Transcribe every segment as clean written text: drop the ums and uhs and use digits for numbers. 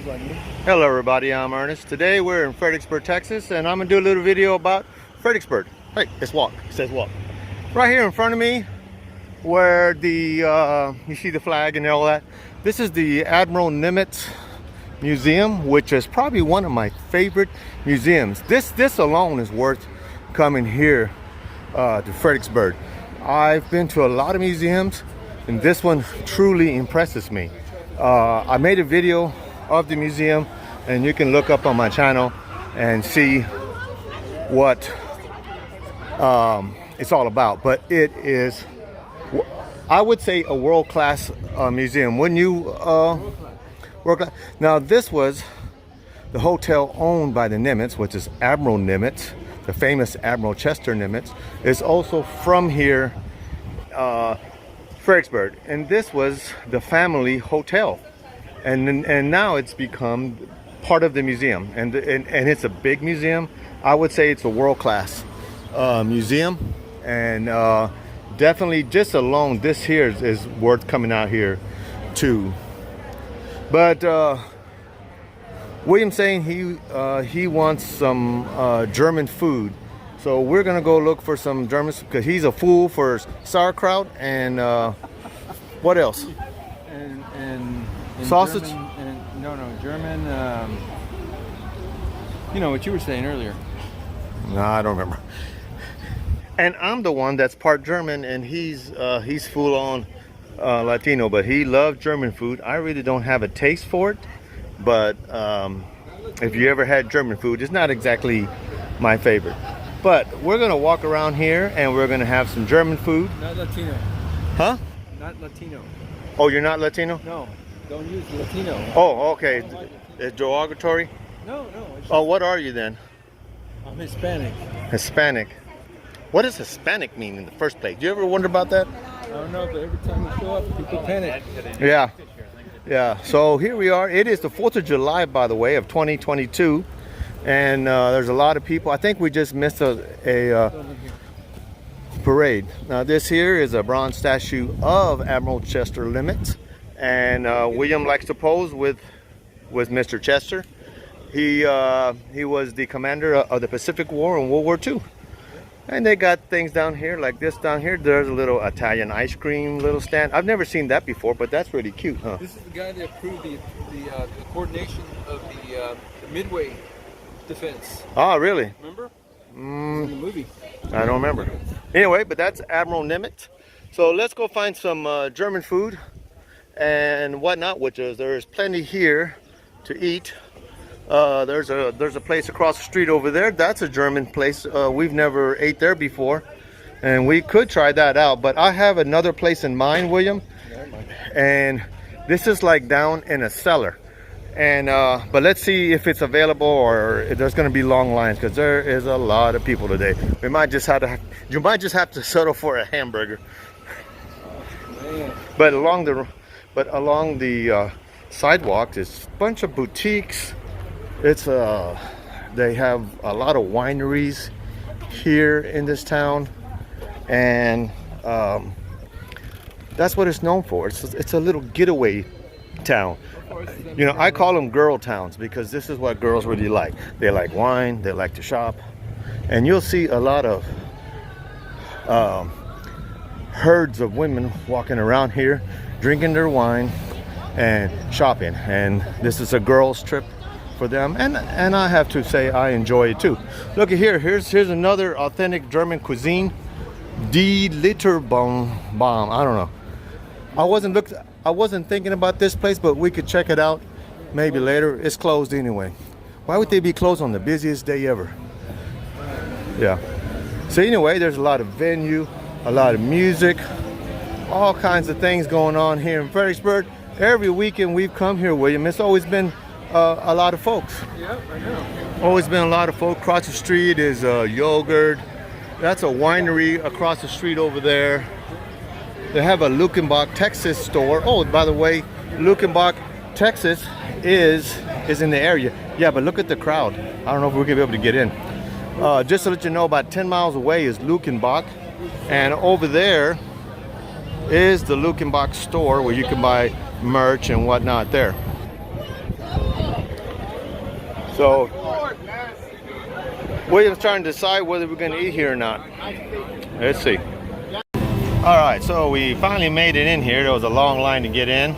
Hello everybody, I'm Ernest. Today we're in Fredericksburg, Texas, and I'm gonna do a little video about Fredericksburg. Hey, it's walk. It says walk. Right here in front of me, where the you see the flag and all that. This is the Admiral Nimitz Museum, which is probably one of my favorite museums. This alone is worth coming here to Fredericksburg. I've been to a lot of museums, and this one truly impresses me. I made a video of the museum, and you can look up on my channel and see what it's all about. But it is, I would say, a world-class museum. Wouldn't you? World-class. Now, this was the hotel owned by the Nimitz, which is Admiral Nimitz, the famous Admiral Chester Nimitz, is also from here, Fredericksburg, and this was the family hotel. And now it's become part of the museum, and it's a big museum. I would say it's a world-class museum, and definitely just alone this here is worth coming out here too. But William's saying he wants some German food, so we're gonna go look for some German, because he's a fool for sauerkraut and what else? And sausage? German. You know what you were saying earlier. No, I don't remember. And I'm the one that's part German, and he's full on Latino, but he loves German food. I really don't have a taste for it, but if you ever had German food, it's not exactly my favorite. But we're gonna walk around here, and we're gonna have some German food. Not Latino. Huh? Not Latino. Oh, you're not Latino? No, don't use Latino. Oh, okay. It's derogatory? No. Oh, what are you then? I'm Hispanic. Hispanic. What does Hispanic mean in the first place? Do you ever wonder about that? I don't know, but every time you show up, people panic. Yeah. So here we are. It is the 4th of July, by the way, of 2022. And there's a lot of people. I think we just missed a parade. Now this here is a bronze statue of Admiral Chester Nimitz, and William likes to pose with Mr. Chester. He was the commander of the Pacific War in World War II. And they got things down here like this down here. There's a little Italian ice cream little stand. I've never seen that before, but that's really cute, huh? This is the guy that approved the coordination of the Midway defense. Oh, really? Remember? In the movie. I don't remember. Anyway, but that's Admiral Nimitz. So let's go find some German food and whatnot, which is there's plenty here to eat. There's a place across the street over there. That's a German place. We've never ate there before, and we could try that out. But I have another place in mind, William, and this is like down in a cellar. And but let's see if it's available, or if there's going to be long lines, because there is a lot of people today. You might just have to settle for a hamburger. But along the sidewalks, it's a bunch of boutiques. It's they have a lot of wineries here in this town, and that's what it's known for. It's a little getaway town. You know, I call them girl towns, because this is what girls really like. They like wine, they like to shop, and you'll see a lot of herds of women walking around here, drinking their wine and shopping. And this is a girls' trip for them, and I have to say I enjoy it too. Look at here. Here's another authentic German cuisine, Die Litterbaum. I don't know. I wasn't thinking about this place, but we could check it out maybe later. It's closed anyway. Why would they be closed on the busiest day ever? Yeah. So anyway, there's a lot of venue, a lot of music, all kinds of things going on here in Fredericksburg. Every weekend we've come here, William, it's always been a lot of folks. Yeah, I know. Always been a lot of folks. Across the street is yogurt. That's a winery across the street over there. They have a Luckenbach, Texas store. Oh, by the way, Luckenbach, Texas is in the area. Yeah, but look at the crowd. I don't know if we're gonna be able to get in. Just to let you know, about 10 miles away is Luckenbach, and over there is the Luckenbach store where you can buy merch and whatnot there. So William's trying to decide whether we're going to eat here or not. Let's see. All right, so we finally made it in here. There was a long line to get in.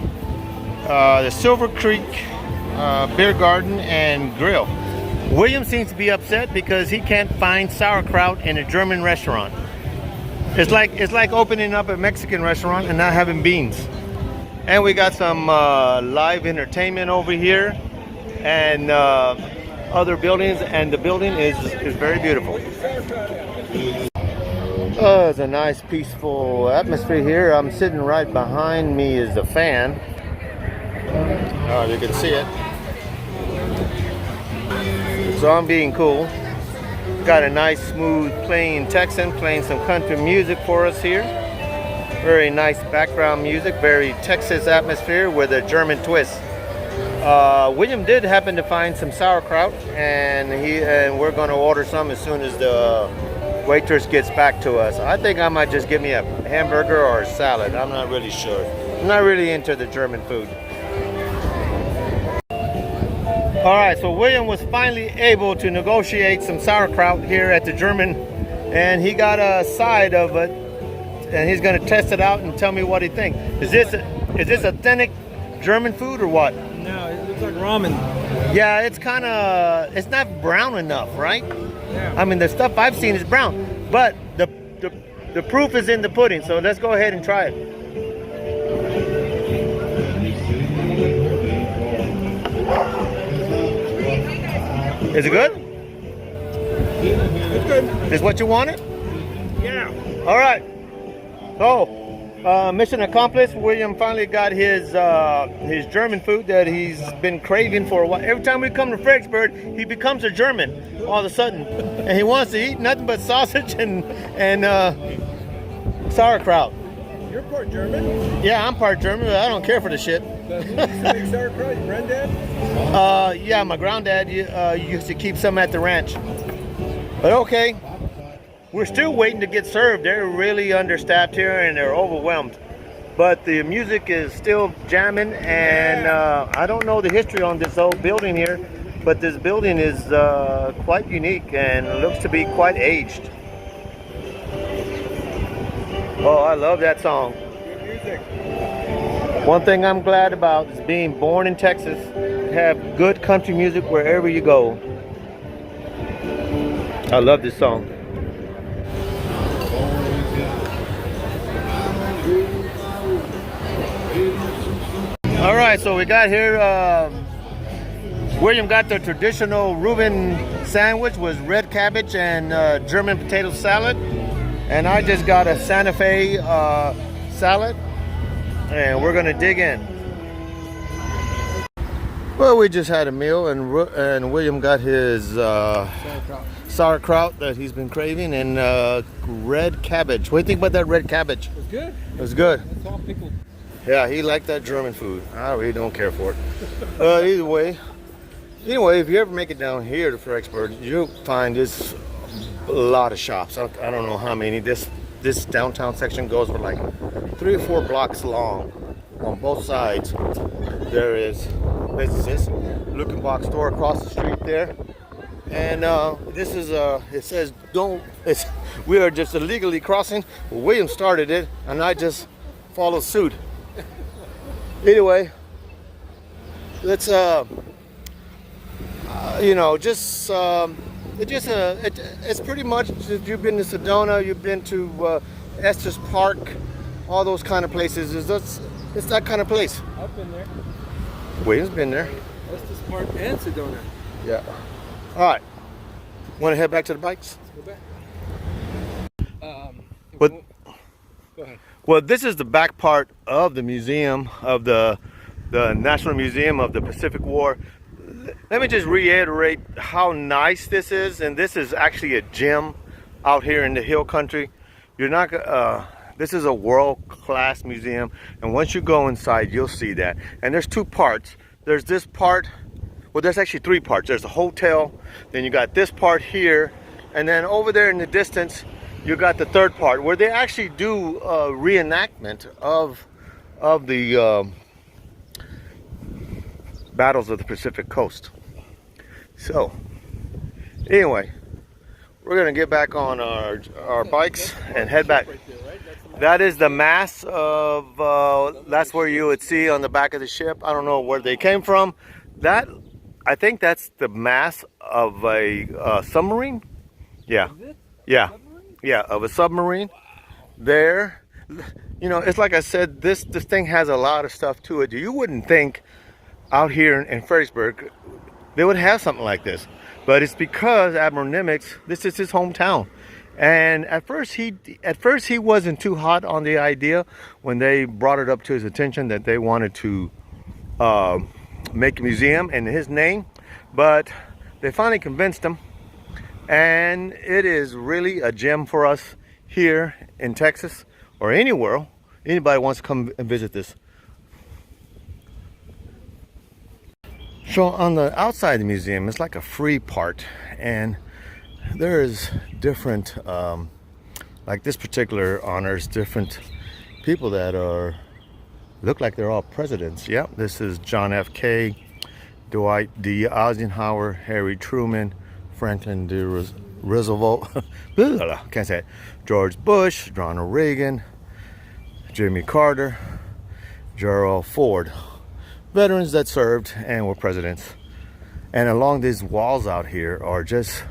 The Silver Creek Beer Garden and Grill. William seems to be upset because he can't find sauerkraut in a German restaurant. It's like opening up a Mexican restaurant and not having beans. And we got some live entertainment over here and other buildings, and the building is very beautiful. Oh, it's a nice peaceful atmosphere here. I'm sitting right behind me is the fan. Oh, you can see it. So I'm being cool. Got a nice smooth playing Texan playing some country music for us here. Very nice background music, very Texas atmosphere with a German twist. William did happen to find some sauerkraut, and we're going to order some as soon as the waitress gets back to us. I think I might just get me a hamburger or a salad. I'm not really sure. I'm not really into the German food. All right, so William was finally able to negotiate some sauerkraut here at the German, and he got a side of it, and he's going to test it out and tell me what he thinks. Is this authentic German food or what? No, it looks like ramen. Yeah, it's not brown enough, right? Yeah. I mean, the stuff I've seen is brown, but the proof is in the pudding, so let's go ahead and try it. Is it good? It's good. Is what you wanted? Yeah. All right. So, mission accomplished. William finally got his German food that he's been craving for a while. Every time we come to Fredericksburg, he becomes a German all of a sudden, and he wants to eat nothing but sausage and sauerkraut. You're part German? Yeah, I'm part German, but I don't care for the shit. Who used to make sauerkraut? Your granddad? Yeah, my granddad used to keep some at the ranch. But okay, we're still waiting to get served. They're really understaffed here and they're overwhelmed. But the music is still jamming, and I don't know the history on this old building here, but this building is quite unique and looks to be quite aged. Oh, I love that song. Good music. One thing I'm glad about is being born in Texas. Have good country music wherever you go. I love this song. All right, so we got here. William got the traditional Reuben sandwich with red cabbage and German potato salad. And I just got a Santa Fe salad, and we're gonna dig in. Well, we just had a meal, and William got his sauerkraut that he's been craving, and red cabbage. What do you think about that red cabbage? It's good. It was good. It's all pickled. Yeah, he liked that German food. I really don't care for it. Either way, if you ever make it down here to Fredericksburg, you'll find this a lot of shops. I don't know how many. This downtown section goes for like 3 or 4 blocks long. On both sides, there is businesses. Looking Box store across the street there, and this is it says we are just illegally crossing. Well, William started it, and I just followed suit. Anyway, let's it's pretty much, if you've been to Sedona, you've been to Estes Park, all those kind of places. It's that kind of place. I've been there. William's been there. Estes Park and Sedona. Yeah. All right. Want to head back to the bikes? Let's go back. Go ahead. Well, this is the back part of the museum, of the National Museum of the Pacific War. Let me just reiterate how nice this is, and this is actually a gym out here in the hill country. You're not this is a world-class museum, and once you go inside, you'll see that. And there's 2 parts. There's this part. Well, there's actually 3 parts. There's a hotel, then you got this part here, and then over there in the distance, you got the 3rd part where they actually do a reenactment of the battles of the Pacific Coast. So anyway, we're gonna get back on our bikes and head back. That is the mass of, that's where you would see on the back of the ship. I don't know where they came from. That, I think that's the mass of a submarine. Yeah, yeah, yeah, of a submarine. There, you know, it's like I said, this thing has a lot of stuff to it. You wouldn't think out here in Fredericksburg they would have something like this, but it's because Admiral Nimitz, this is his hometown. And at first he wasn't too hot on the idea when they brought it up to his attention that they wanted to make a museum in his name, but they finally convinced him, and it is really a gem for us here in Texas or anywhere. Anybody wants to come and visit this. So on the outside of the museum, it's like a free part, and there's different, like this particular honors different people that look like they're all presidents. Yep, this is John F. K., Dwight D. Eisenhower, Harry Truman, Franklin D. Roosevelt, can't say it, George Bush, Ronald Reagan, Jimmy Carter, Gerald Ford. Veterans that served and were presidents. And along these walls out here are just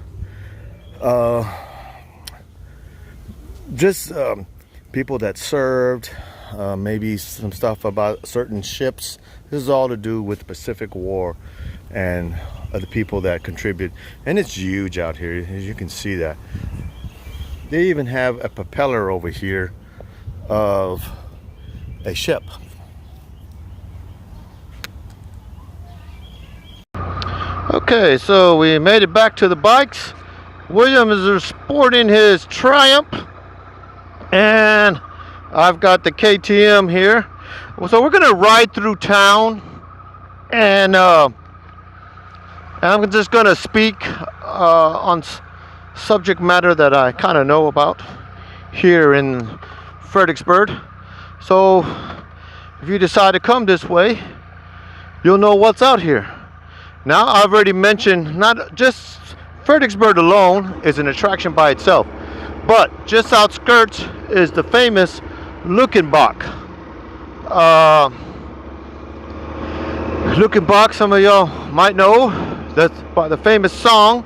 people that served, maybe some stuff about certain ships. This is all to do with the Pacific War and the people that contribute. And it's huge out here, as you can see that. They even have a propeller over here of a ship. Okay, so we made it back to the bikes. William is sporting his Triumph, and I've got the KTM here. So we're gonna ride through town, and I'm just gonna speak on subject matter that I kind of know about here in Fredericksburg. So if you decide to come this way, you'll know what's out here. Now, I've already mentioned, not just Fredericksburg alone is an attraction by itself, but just outskirts is the famous Luckenbach. Luckenbach, some of y'all might know, that's by the famous song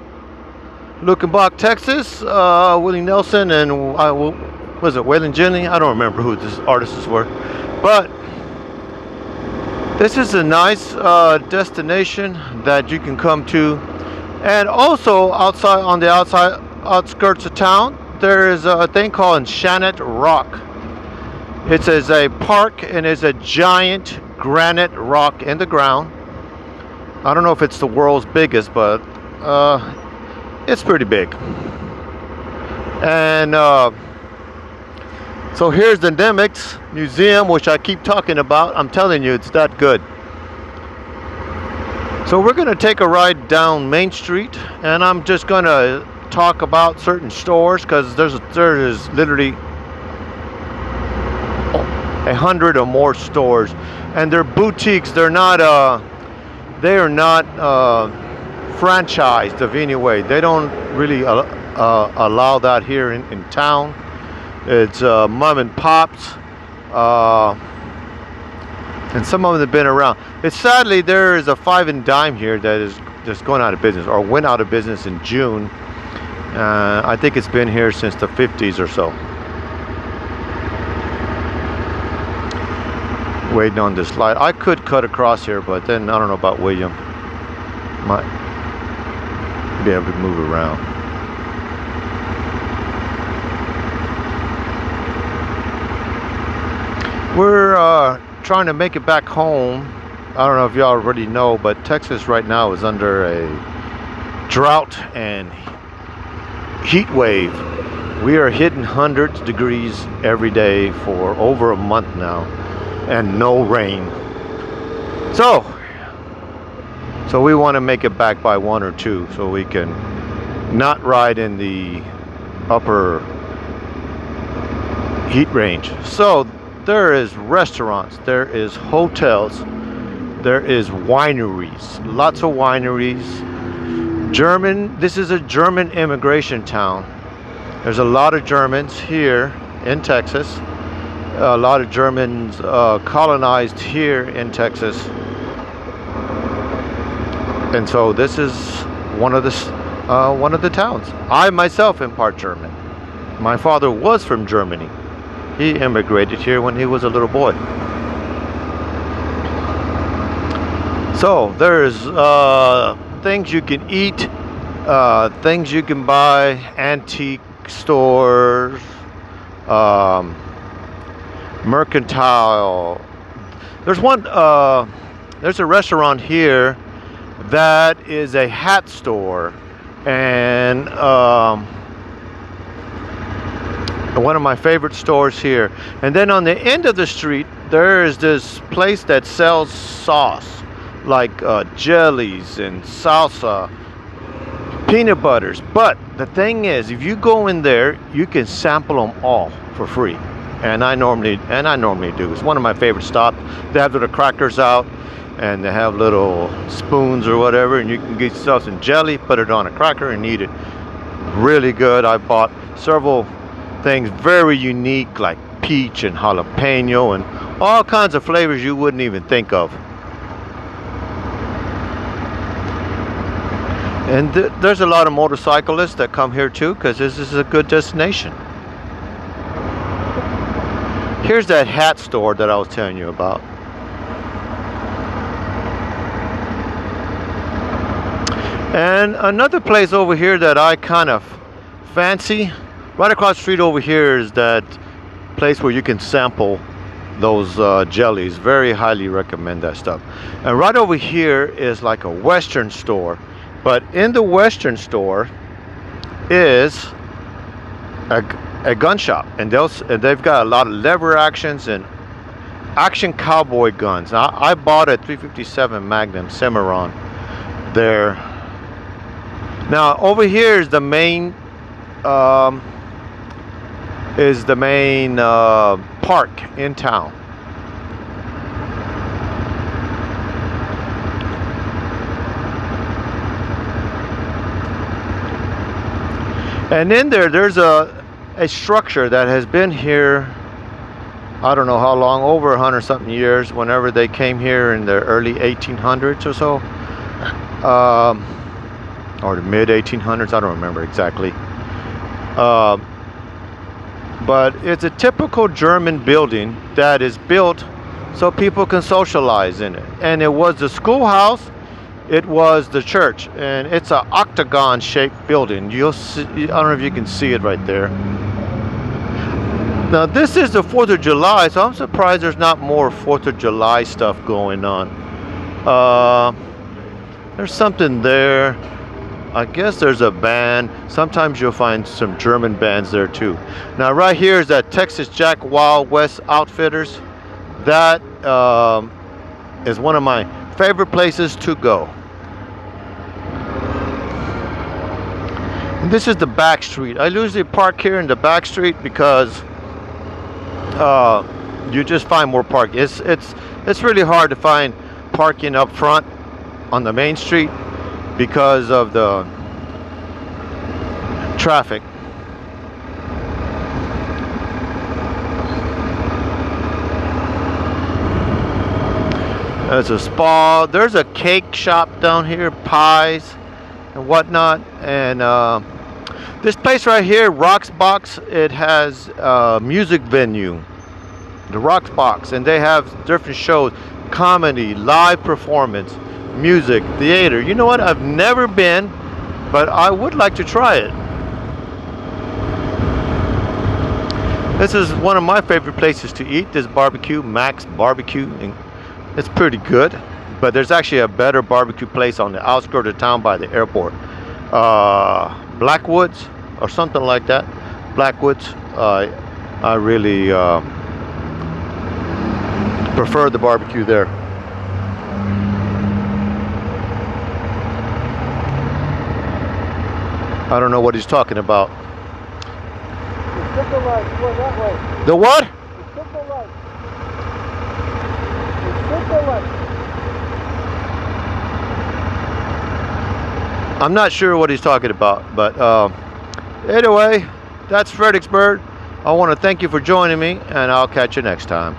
Luckenbach, Texas. Willie Nelson and was it Waylon Jennings? I don't remember who these artists were, but this is a nice destination that you can come to. And also outside, on the outskirts of town, there is a thing called Enchanted Rock. It is a park and is a giant granite rock in the ground. I don't know if it's the world's biggest, but it's pretty big. And so here's the Nimitz Museum, which I keep talking about. I'm telling you, it's that good. So we're going to take a ride down Main Street, and I'm just going to talk about certain stores, because there is literally 100 or more stores, and they're boutiques. They are not franchised of any way. They don't really allow that here in town. It's mom and pops, and some of them have been around. It's sadly, there is a Five and Dime here that is just going out of business, or went out of business in June. I think it's been here since the 50s or so. Waiting on this light. I could cut across here, but then I don't know about William. Might be able to move around. We're trying to make it back home. I don't know if y'all already know, but Texas right now is under a drought and heat wave. We are hitting 100 degrees every day for over a month now, and no rain. So we want to make it back by 1 or 2, so we can not ride in the upper heat range. So there is restaurants, there is hotels, there is wineries, lots of wineries. This is a German immigration town. There's a lot of Germans here in Texas. A lot of Germans colonized here in Texas. And so this is one of the towns. I myself am part German. My father was from Germany. He immigrated here when he was a little boy. So there's things you can eat, things you can buy, antique stores, mercantile. There's a restaurant here that is a hat store, and one of my favorite stores here. And then on the end of the street there is this place that sells sauce, like jellies and salsa, peanut butters. But the thing is, if you go in there, you can sample them all for free, and I normally do. It's one of my favorite stops. They have little crackers out, and they have little spoons or whatever, and you can get yourself some jelly, put it on a cracker, and eat it. Really good. I bought several things very unique, like peach and jalapeno and all kinds of flavors you wouldn't even think of. And there's a lot of motorcyclists that come here too, because this is a good destination. Here's that hat store that I was telling you about. And another place over here that I kind of fancy, right across the street over here, is that place where you can sample those jellies. Very highly recommend that stuff. And right over here is like a Western store, but in the Western store is a gun shop, and they've got a lot of lever actions and action cowboy guns. Now, I bought a 357 Magnum Cimarron there. Now over here is the main park in town. And in there's a structure that has been here, I don't know how long, over 100 something years, whenever they came here in the early 1800s or so. Or the mid 1800s, I don't remember exactly. But it's a typical German building that is built so people can socialize in it. And it was the schoolhouse, it was the church, and it's an octagon shaped building. You'll see, I don't know if you can see it right there. Now this is the 4th of July, so I'm surprised there's not more 4th of July stuff going on. There's something there. I guess there's a band. Sometimes you'll find some German bands there too. Now right here is that Texas Jack Wild West Outfitters. That is one of my favorite places to go. And this is the back street. I usually park here in the back street because you just find more parking. It's really hard to find parking up front on the main street because of the traffic. There's a spa. There's a cake shop down here, pies and whatnot. And this place right here, Rocks Box, it has a music venue, the Rocks Box, and they have different shows, comedy, live performance, music, theater. You know what? I've never been, but I would like to try it. This is one of my favorite places to eat. This barbecue, Max Barbecue, and it's pretty good. But there's actually a better barbecue place on the outskirts of town by the airport. Blackwoods or something like that. Blackwoods. I really prefer the barbecue there. I don't know what he's talking about. The signal light, go that way. The what? The signal light. The signal light. I'm not sure what he's talking about, but anyway, that's Fredericksburg. I want to thank you for joining me, and I'll catch you next time.